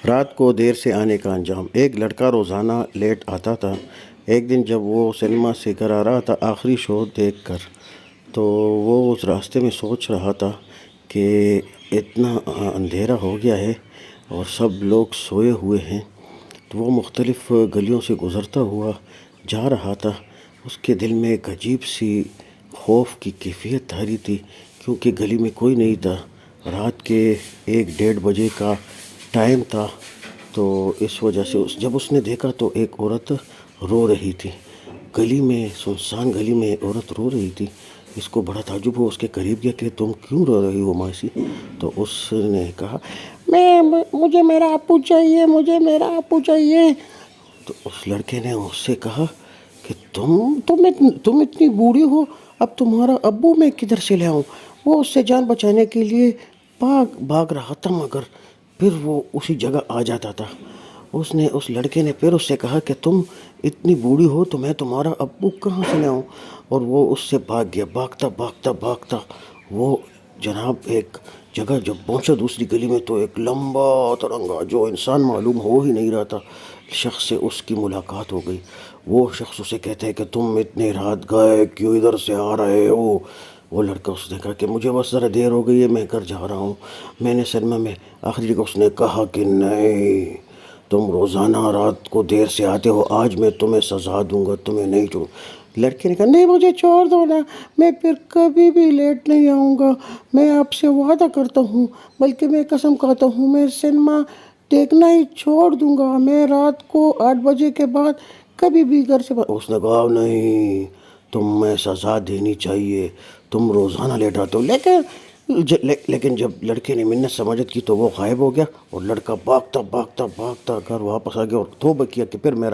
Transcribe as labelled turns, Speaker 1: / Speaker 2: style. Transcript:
Speaker 1: رات کو دیر سے آنے کا انجام۔ ایک لڑکا روزانہ لیٹ آتا تھا۔ ایک دن جب وہ سنیما سے گھر آ رہا تھا آخری شو دیکھ کر، تو وہ اس راستے میں سوچ رہا تھا کہ اتنا اندھیرا ہو گیا ہے اور سب لوگ سوئے ہوئے ہیں۔ تو وہ مختلف گلیوں سے گزرتا ہوا جا رہا تھا۔ اس کے دل میں ایک عجیب سی خوف کی کیفیت طاری تھی، کیونکہ گلی میں کوئی نہیں تھا۔ رات کے 1-1:30 کا ٹائم تھا، تو اس وجہ سے جب اس نے دیکھا تو ایک عورت رو رہی تھی۔ گلی میں، سنسان گلی میں عورت رو رہی تھی۔ اس کو بڑا تعجب ہوا، اس کے قریب گیا کہ تم کیوں رو رہی ہو ماسی؟ تو اس نے کہا مجھے میرا ابو چاہیے، مجھے میرا ابو چاہیے۔ تو اس لڑکے نے اس سے کہا کہ تم اتنی بوڑھی ہو، اب تمہارا ابو میں کدھر سے لے آؤں؟ وہ اس سے جان بچانے کے لیے بھاگ رہا تھا، مگر پھر وہ اسی جگہ آ جاتا تھا۔ اس لڑکے نے پھر اس سے کہا کہ تم اتنی بوڑھی ہو تو میں تمہارا ابو کہاں سے لے آؤں؟ اور وہ اس سے بھاگ گیا۔ بھاگتا وہ جناب ایک جگہ جب پہنچا دوسری گلی میں، تو ایک لمبا ترنگا جو انسان معلوم ہو ہی نہیں رہا تھا شخص سے اس کی ملاقات ہو گئی۔ وہ شخص اسے کہتا ہے کہ تم اتنے رات گئے کیوں ادھر سے آ رہے ہو؟ وہ لڑکا اس نے کہا کہ مجھے بس ذرا دیر ہو گئی ہے، میں گھر جا رہا ہوں، میں نے سنیما میں آخری جگہ۔ اس نے کہا کہ نہیں، تم روزانہ رات کو دیر سے آتے ہو، آج میں تمہیں سزا دوں گا، تمہیں نہیں چھوڑوں۔ لڑکے نے کہا نہیں، مجھے چھوڑ دو نا، میں پھر کبھی بھی لیٹ نہیں آؤں گا، میں آپ سے وعدہ کرتا ہوں، بلکہ میں قسم کھاتا ہوں، میں سنیما دیکھنا ہی چھوڑ دوں گا، میں رات کو 8 بجے کے بعد کبھی بھی گھر سے اس نے کہا نہیں، تمہیں سزا دینی چاہیے، تم روزانہ لیٹ آتے ہو۔ لیکن جب لڑکے نے منت سماجت کی تو وہ غائب ہو گیا، اور لڑکا بھاگتا گھر واپس آ گیا اور توبہ کیا کہ پھر میرا